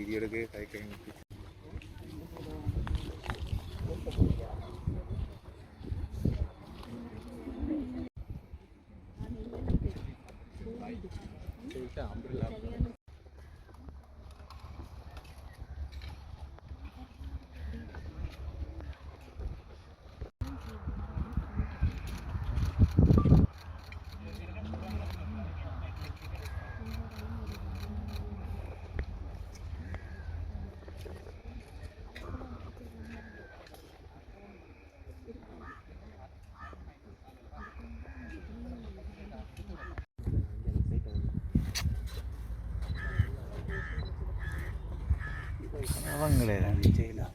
Video எடுக்க கதைக்க அவங்களே செய்யலாம்.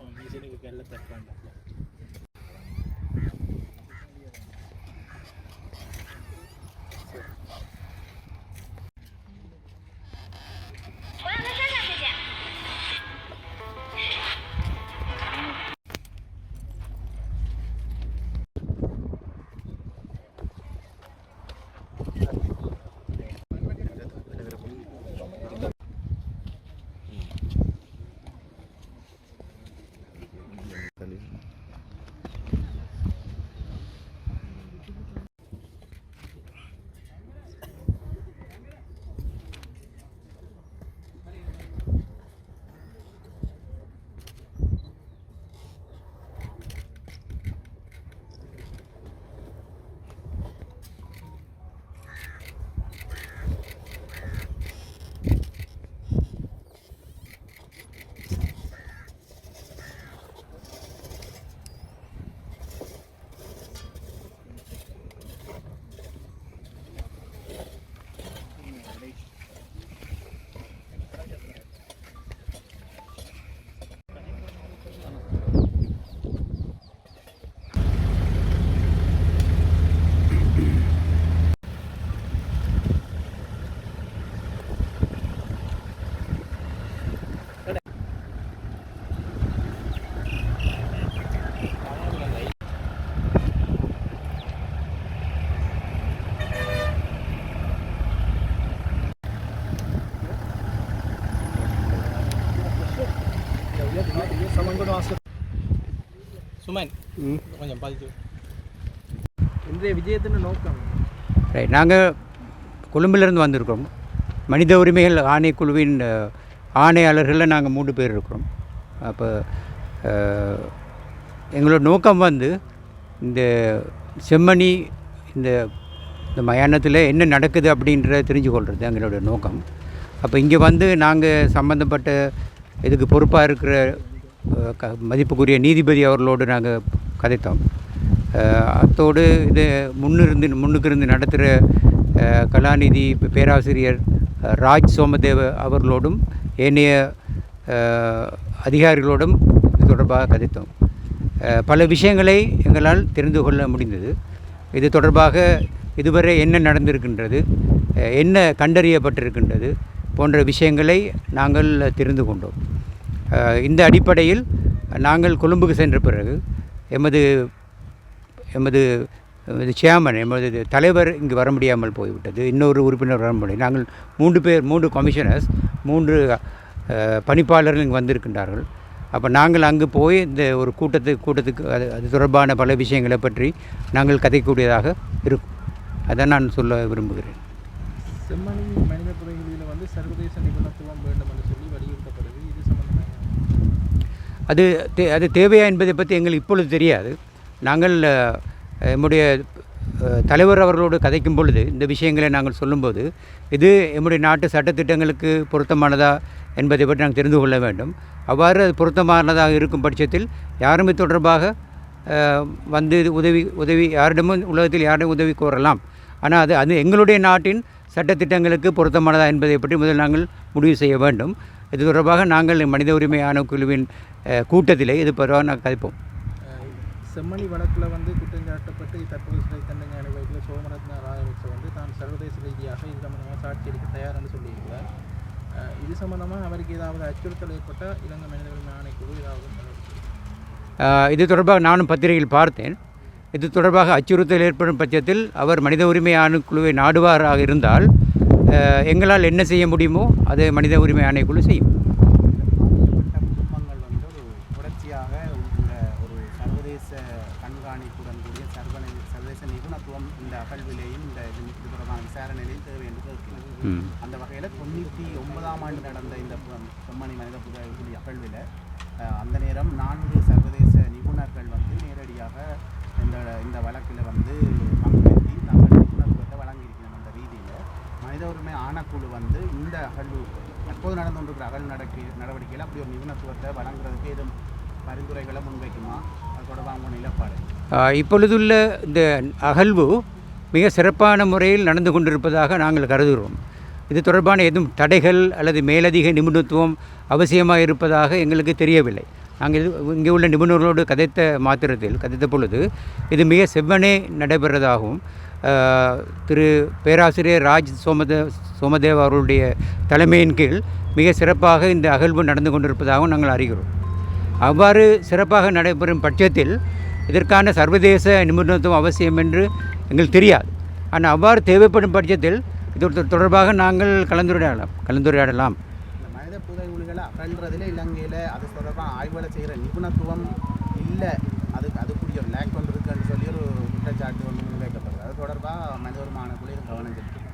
சுமன் கொஞ்சம் பாதிச்சு இன்றைய விஜயத்தின் நோக்கம் நாங்கள் கொழும்பிலிருந்து வந்திருக்கிறோம். மனித உரிமைகள் ஆணைக்குழுவின் ஆணையாளர்களில் நாங்கள் 3 பேர் இருக்கிறோம். அப்போ எங்களோட நோக்கம் வந்து இந்த செம்மணி இந்த இந்த மயானத்தில் என்ன நடக்குது அப்படின்றத தெரிஞ்சு கொள்வது எங்களோட நோக்கம். அப்போ இங்கே வந்து நாங்கள் சம்மந்தப்பட்ட இதுக்கு பொறுப்பாக இருக்கிற மதிப்புக்குரிய நீதிபதி அவர்களோடு நாங்கள் கதைத்தோம். அத்தோடு இது முன்னுக்கு நடத்துகிற கலாநிதி பேராசிரியர் ராஜ் சோமதேவ அவர்களோடும் ஏனைய அதிகாரிகளோடும் இது தொடர்பாக கதைத்தோம். பல விஷயங்களை எங்களால் தெரிந்து கொள்ள முடிந்தது. இது தொடர்பாக இதுவரை என்ன நடந்திருக்கின்றது, என்ன கண்டறியப்பட்டிருக்கின்றது போன்ற விஷயங்களை நாங்கள் தெரிந்து கொண்டோம். இந்த அடிப்படையில் நாங்கள் கொழும்புக்கு சென்ற பிறகு எமது சேர்மன் எமது தலைவர் இங்கு வர முடியாமல் போய்விட்டது. இன்னொரு உறுப்பினர் வர முடியும். நாங்கள் 3 கமிஷனர்ஸ் 3 பணிப்பாளர்கள் இங்கு வந்திருக்கின்றார்கள். அப்போ நாங்கள் அங்கு போய் இந்த ஒரு கூட்டத்துக்கு அது தொடர்பான பல விஷயங்களை பற்றி நாங்கள் கதைக்கூடியதாக இருக்கும். அதை நான் சொல்ல விரும்புகிறேன். செம்மணி மனித புதைகளில் வந்து சர்வதேச நிபுணத்துவம் வேண்டும் என்று சொல்லி வலியுறுத்தப்படுது. இது சம்பந்தமாக அது தேவையா என்பதை பற்றி எங்களுக்கு இப்பொழுது தெரியாது. நாங்கள் நம்முடைய தலைவர் அவர்களோடு கதைக்கும் பொழுது இந்த விஷயங்களை நாங்கள் சொல்லும்போது இது நம்முடைய நாட்டு சட்டத்திட்டங்களுக்கு பொருத்தமானதா என்பதை பற்றி நாங்கள் தெரிந்து கொள்ள வேண்டும். அவ்வாறு அது பொருத்தமானதாக இருக்கும் பட்சத்தில் யாருமே தொடர்பாக வந்து உதவி யாரிடமும் உலகத்தில் யாரிடம் உதவி கோரலாம். ஆனால் அது எங்களுடைய நாட்டின் சட்டத்திட்டங்களுக்கு பொருத்தமானதா என்பதை பற்றி முதல் நாங்கள் முடிவு செய்ய வேண்டும். இது தொடர்பாக நாங்கள் மனித உரிமை ஆணைக்குழுவின் கூட்டத்திலே இது பரவாக நாங்கள் கதைப்போம். செம்மணி வழக்கில் வந்து குற்றஞ்சாட்டப்பட்டு தற்போது சிறை தண்டனை அனுபவிக்கிற சோமரத்ன ராஜபக்ச வந்து தான் சர்வதேச ரீதியாக இது சம்பந்தமாக சாட்சி அளிக்க தயார் என்று சொல்லியிருக்கிறார். இது சம்பந்தமாக அவருக்கு ஏதாவது அச்சுறுத்தல் ஏற்பட்டால் இலங்கை மனித உரிமை ஆணைக்குழு ஏதாவது இது தொடர்பாக நானும் பத்திரிகையில் பார்த்தேன். இது தொடர்பாக அச்சுறுத்தல் ஏற்படும் பட்சத்தில் அவர் மனித உரிமை ஆணைக்குழுவை நாடுவாராக இருந்தால் எங்களால் என்ன செய்ய முடியுமோ அதை மனித உரிமை ஆணைக்குழு செய்யும். அகழ்விலையும் இந்த இது தொடர்பான விசாரணையிலையும் தேவை என்று கேட்கிறேன். அந்த வகையில் 99ஆம் ஆண்டு நடந்த இந்த செம்மணி மனித புதைகுழி அகழ்வில் அந்த நேரம் 4 சர்வதேச நிபுணர்கள் வந்து நேரடியாக இந்த வழக்கில் வந்து பங்குபற்றி தங்கள் நிபுணத்துவத்தை வழங்கியிருக்கணும். அந்த ரீதியில் மனித உரிமை ஆணைக்குழு வந்து இந்த அகழ்வு தற்போது நடந்து கொண்டிருக்கிற அகழ் நடவடிக்கையில் அப்படி ஒரு நிபுணத்துவத்தை வழங்குறதுக்கு எதுவும் பரிந்துரைகளை முன்வைக்குமா? அது தொடர்பாக அவங்க நிலப்பாடு. இப்பொழுதுள்ள இந்த அகழ்வு மிக சிறப்பான முறையில் நடந்து கொண்டிருப்பதாக நாங்கள் கருதுகிறோம். இது தொடர்பான எதுவும் தடைகள் அல்லது மேலதிக நிபுணத்துவம் அவசியமாக இருப்பதாக எங்களுக்கு தெரியவில்லை. நாங்கள் இங்கே உள்ள நிபுணர்களோடு கதைத்த பொழுது இது மிக செவ்வனே நடைபெறதாகவும் திரு பேராசிரியர் சோமதேவ் அவர்களுடைய தலைமையின் கீழ் மிக சிறப்பாக இந்த அகழ்வு நடந்து கொண்டிருப்பதாகவும் நாங்கள் அறிகிறோம். அவ்வாறு சிறப்பாக நடைபெறும் பட்சத்தில் இதற்கான சர்வதேச நிபுணத்துவம் அவசியம் என்று எங்களுக்கு தெரியாது. ஆனால் அவ்வாறு தேவைப்படும் பட்சத்தில் இது தொடர்பாக நாங்கள் கலந்துரையாடலாம். இந்த மனித புதைகுழிகளை அகழ்றதில் இலங்கையில் அது தொடர்பாக ஆய்வுகளை செய்கிற நிபுணத்துவம் இல்லை, அதுக்குரிய ஒரு லேக் ஒன்று இருக்குன்னு சொல்லி ஒரு குற்றச்சாட்டு ஒன்று முன்வைக்கப்படுது. அது தொடர்பாக மனித உரிமை ஆணைக்குழு கவனம் செலுத்தும்.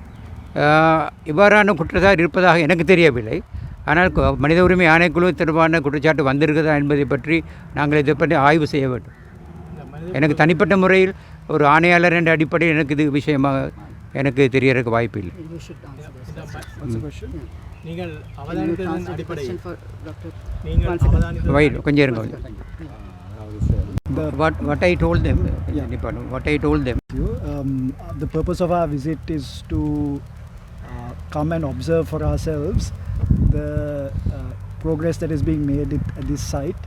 இவ்வாறான குற்றச்சாட்டு இருப்பதாக எனக்கு தெரியவில்லை. ஆனால் மனித உரிமை ஆணைக்குழு தொடர்பான குற்றச்சாட்டு வந்திருக்குதா என்பதை பற்றி நாங்கள் இதை பற்றி ஆய்வு செய்ய வேண்டும். எனக்கு தனிப்பட்ட முறையில் ஒரு ஆணையாளர் என்ற அடிப்படையில் எனக்கு இது விஷயமாக எனக்கு தெரியறதுக்கு வாய்ப்பு இல்லை. நீங்கள் அவதானித்ததன் அடிப்படையில் கொஞ்சம் இருங்க. What I told them, the purpose of our visit is to come and observe for ourselves the progress that is being made at this site.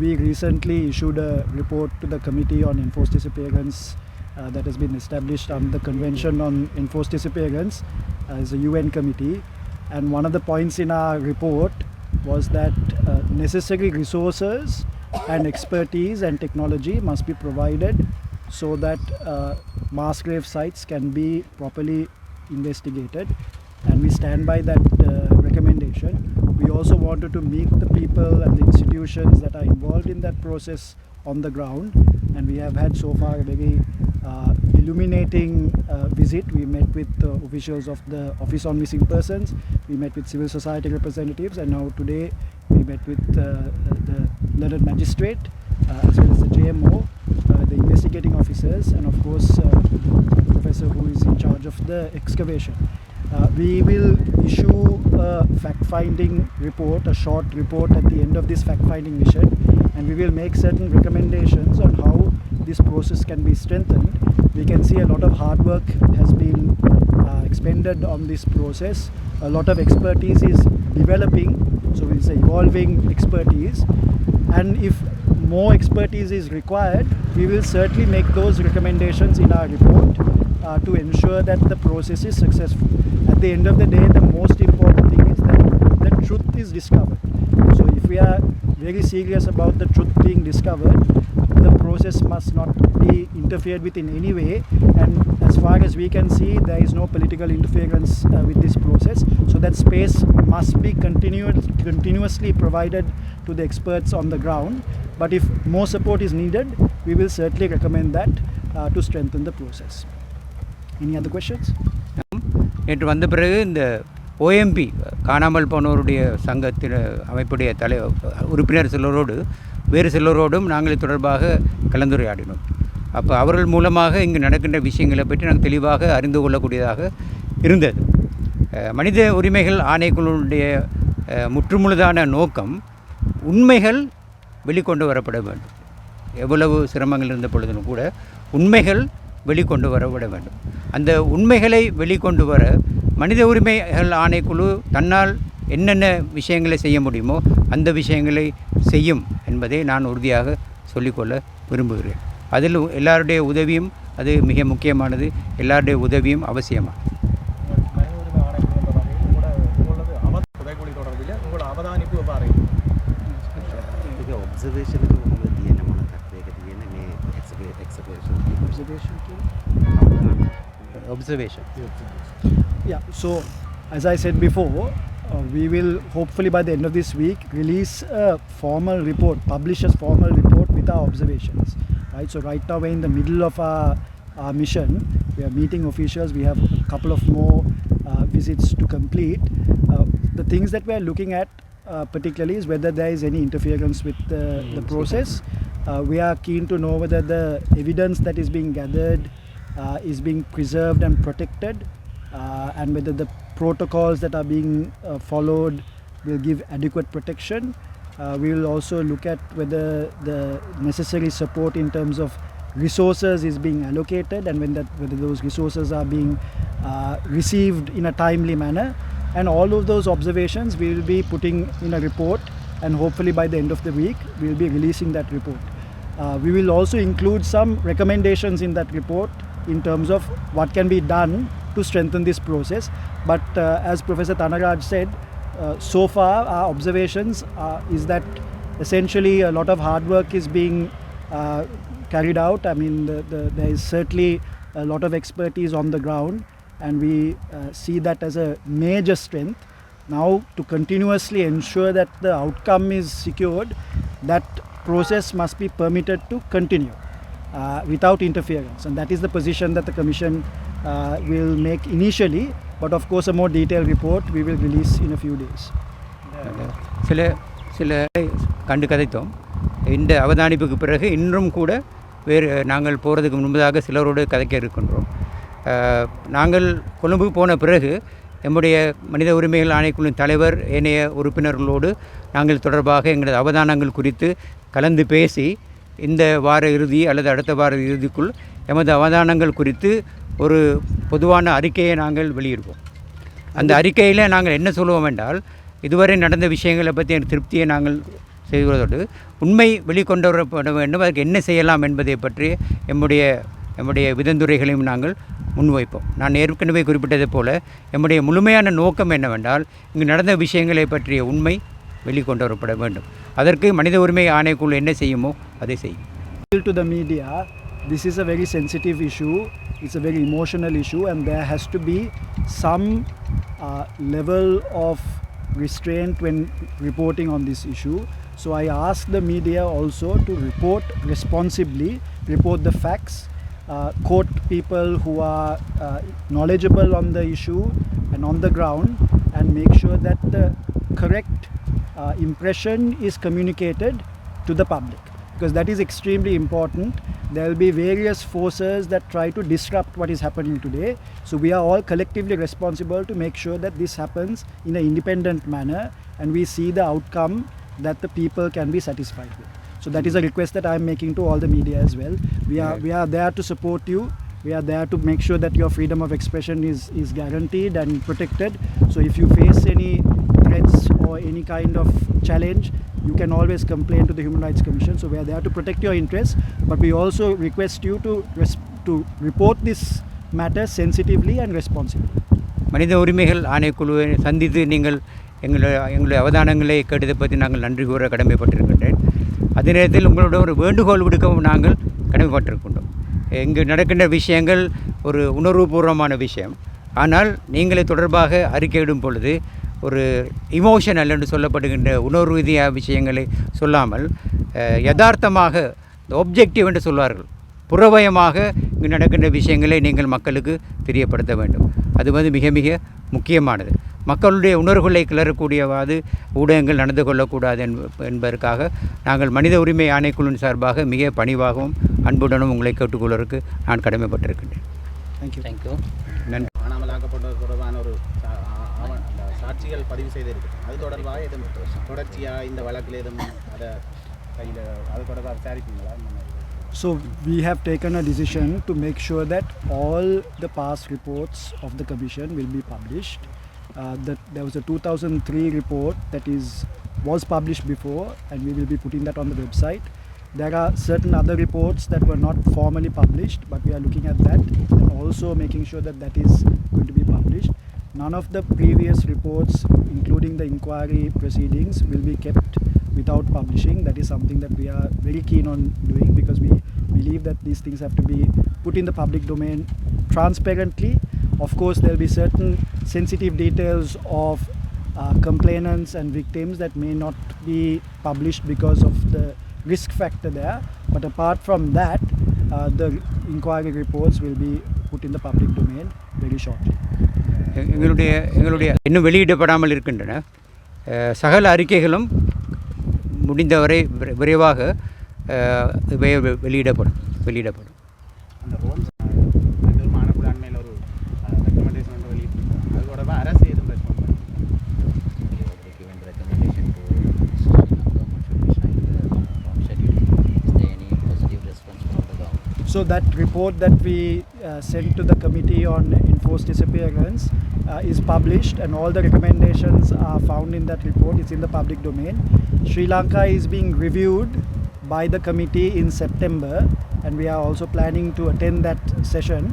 We recently issued a report to the Committee on Enforced Disappearance that has been established under the Convention on Enforced Disappearance as a UN committee, and one of the points in our report was that necessary resources and expertise and technology must be provided so that mass grave sites can be properly investigated, and we stand by that recommendation. We also wanted to meet the people and the institutions that are involved in that process on the ground, and we have had so far a very illuminating visit. We met with officials of the Office on Missing Persons, we met with civil society representatives, and now today we met with the learned magistrate as well as the JMO, the investigating officers, and of course the professor who is in charge of the excavation. We will issue a fact-finding report, a short report at the end of this fact-finding mission, and we will make certain recommendations on how this process can be strengthened. We can see a lot of hard work has been expended on this process. A lot of expertise is developing, so it's evolving expertise, and if more expertise is required, we will certainly make those recommendations in our report to ensure that the process is successful. At the end of the day, the most important thing is that the truth is discovered. So if we are very serious about the truth being discovered, the process must not be interfered with in any way, and as far as we can see, there is no political interference with this process, so that space must be continuously provided to the experts on the ground. But if more support is needed, we will certainly recommend that to strengthen the process. Any other questions? நேற்று வந்த பிறகு இந்த OMP காணாமல் போனோருடைய சங்கத்தின் அமைப்புடைய உறுப்பினர் சிலரோடு வேறு சிலரோடும் நாங்கள் இது தொடர்பாக கலந்துரையாடினோம். அப்போ அவர்கள் மூலமாக இங்கு நடக்கின்ற விஷயங்களை பற்றி நாங்கள் தெளிவாக அறிந்து கொள்ளக்கூடியதாக இருந்தது. மனித உரிமைகள் ஆணைக்குழுடைய முற்றுமுழுதான நோக்கம் உண்மைகள் வெளிக்கொண்டு வரப்பட வேண்டும். எவ்வளவு சிரமங்கள் இருந்த பொழுதும் கூட உண்மைகள் வெளிக்கொண்டு வரப்பட வேண்டும். அந்த உண்மைகளை வெளிக்கொண்டு வர மனித உரிமைகள் ஆணைக்குழு தன்னால் என்னென்ன விஷயங்களை செய்ய முடியுமோ அந்த விஷயங்களை செய்யும் என்பதை நான் உறுதியாக சொல்லிக்கொள்ள விரும்புகிறேன். அதில் எல்லாருடைய உதவியும் அது மிக முக்கியமானது. எல்லாருடைய உதவியும் அவசியமானது. Observation. Yeah, so as I said before, we will hopefully by the end of this week release a formal report, publish a formal report with our observations. Right, so right now we're in the middle of our mission. We are meeting officials. We have a couple of more visits to complete. The things that we are looking at particularly is whether there is any interference with the process. We are keen to know whether the evidence that is being gathered is being preserved and protected, and whether the protocols that are being followed will give adequate protection. We will also look at whether the necessary support in terms of resources is being allocated, and whether those resources are being received in a timely manner. And all of those observations we will be putting in a report, and hopefully by the end of the week we will be releasing that report. We will also include some recommendations in that report in terms of what can be done to strengthen this process. But as Professor Thanaraj said, so far our observations is that essentially a lot of hard work is being carried out. I mean, there is certainly a lot of expertise on the ground, and we see that as a major strength. Now, to continuously ensure that the outcome is secured, that process must be permitted to continue without interference, and that is the position that the Commission will make initially. But of course, a more detailed report we will release in a few days. சில கண்டு கதைத்தோம். இந்த அவதானிப்புக்கு பிறகு இன்னும் கூட வேறு நாங்கள் போகிறதுக்கு முன்பதாக சிலரோடு கதைக்க இருக்கின்றோம். நாங்கள் கொழும்பு போன பிறகு நம்முடைய மனித உரிமைகள் ஆணைக்குழுவின் தலைவர் ஏனைய உறுப்பினர்களோடு நாங்கள் தொடர்பாக எங்களது அவதானங்கள் குறித்து கலந்து பேசி இந்த வார இறுதி அல்லது அடுத்த வார இறுதிக்குள் எமது அவதானங்கள் குறித்து ஒரு பொதுவான அறிக்கையை நாங்கள் வெளியிடுவோம். அந்த அறிக்கையில் நாங்கள் என்ன சொல்லுவோம் என்றால், இதுவரை நடந்த விஷயங்களை பற்றி திருப்தியை நாங்கள் செய்வதோடு உண்மை வெளிக்கொண்டு வரப்பட வேண்டும், அதுக்கு என்ன செய்யலாம் என்பதை பற்றி எம்முடைய விதந்துரைகளையும் நாங்கள் முன்வைப்போம். நான் ஏற்கனவே குறிப்பிட்டதை போல எம்முடைய முழுமையான நோக்கம் என்னவென்றால், இங்கு நடந்த விஷயங்களை பற்றிய உண்மை வெளிக்கொண்டு வரப்பட வேண்டும். அதற்கு மனித உரிமை ஆணைக்குழு என்ன செய்யுமோ அதை செய்யும். To the media, this is a very sensitive issue, it's a very emotional issue, and there has to be some level of restraint when reporting on this issue. So I ask the media also to report responsibly, report the facts, quote people who are knowledgeable on the issue and on the ground, and make sure that the correct impression is communicated to the public, because that is extremely important. There will be various forces that try to disrupt what is happening today. So we are all collectively responsible to make sure that this happens in an independent manner, and we see the outcome that the people can be satisfied with. So that is a request that I am making to all the media as well. We are there to support you. We are there to make sure that your freedom of expression is guaranteed and protected. So if you face any threats or any kind of challenge, you can always complain to the Human Rights Commission. So we are there to protect your interests, but we also request you to report this matter sensitively and responsibly. மனித உரிமைகள் ஆணைக்குழுவை சந்தித்து நீங்கள் எங்களுடைய அவதானங்களை கேட்டதை பற்றி நாங்கள் நன்றி கூற கடமைப்பட்டிருக்கின்றேன். அதே நேரத்தில் உங்களோட ஒரு வேண்டுகோள் விடுக்கவும் நாங்கள் கடமைப்பட்டிருக்கின்றோம். இங்கு நடக்கின்ற விஷயங்கள் ஒரு உணர்வுபூர்வமான விஷயம். ஆனால் நீங்களே தொடர்பாக அறிக்கையிடும் பொழுது ஒரு இமோஷனல் என்று சொல்லப்படுகின்ற உணர்வு ரீதியாக விஷயங்களை சொல்லாமல் யதார்த்தமாக ஒப்ஜெக்டிவ் என்று சொல்வார்கள், புறவயமாக இங்கு நடக்கின்ற விஷயங்களை நீங்கள் மக்களுக்கு தெரியப்படுத்த வேண்டும். அது மிக மிக முக்கியமானது. மக்களுடைய உணர்வுகளை கிளறக்கூடியவாது ஊடகங்கள் நடந்து கொள்ளக்கூடாது என்பதற்காக நாங்கள் மனித உரிமை ஆணைக்குழுவின் சார்பாக மிக பணிவாகவும் அன்புடனும் உங்களை கேட்டுக்கொள்வதற்கு நான் கடமைப்பட்டிருக்கின்றேன். தேங்க்யூ. நன்றி. காணாமலாக்கப்பட்டது தொடர்பான ஒரு சாட்சிகள் பதிவு செய்திருக்கு. அது தொடர்பாக எதுவும் தொடர்ச்சியாக இந்த வழக்கில் எதுவும் அது தொடர்பாக விசாரிப்பீங்களா? So we have taken a decision to make sure that all the past reports of the Commission will be published. There was a 2003 report that was published before, and we will be putting that on the website. There are certain other reports that were not formally published, but we are looking at that and also making sure that that is going to be published. None of the previous reports, including the inquiry proceedings, will be kept without publishing. That is something that we are very keen on doing, because we believe that these things have to be put in the public domain transparently. Of course, there will be certain sensitive details of complainants and victims that may not be published because of the risk factor there. But apart from that, the inquiry reports will be put in the public domain very shortly. எங்களுடைய இன்னும் வெளியிடப்படாமல் இருக்கின்றன சகல அறிக்கைகளும் முடிந்தவரை விரைவாக வெளியிடப்படும். அந்த ROMs அந்த ஒரு மாணவ அண்மையில் ஒரு ரெக்கமெண்டேஷன் வந்து வெளியிட்டிருக்காங்க. அது தொடர்பாக அரசு எதுவும் ரெஸ்பாண்ட் பண்ணுறாங்க? So that report that we sent to the Committee on Enforced Disappearance is published, and all the recommendations are found in that report. It's in the public domain. Sri Lanka is being reviewed by the committee in September, and we are also planning to attend that session.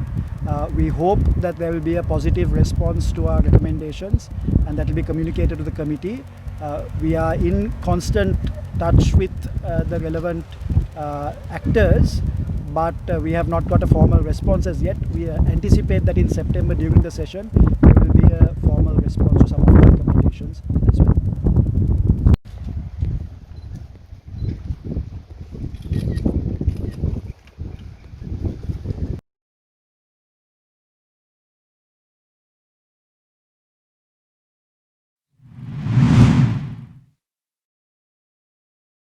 We hope that there will be a positive response to our recommendations, and that will be communicated to the committee. We are in constant touch with the relevant actors, but we have not got a formal response as yet. We anticipate that in September during the session there will be a formal response to some of the recommendations as well.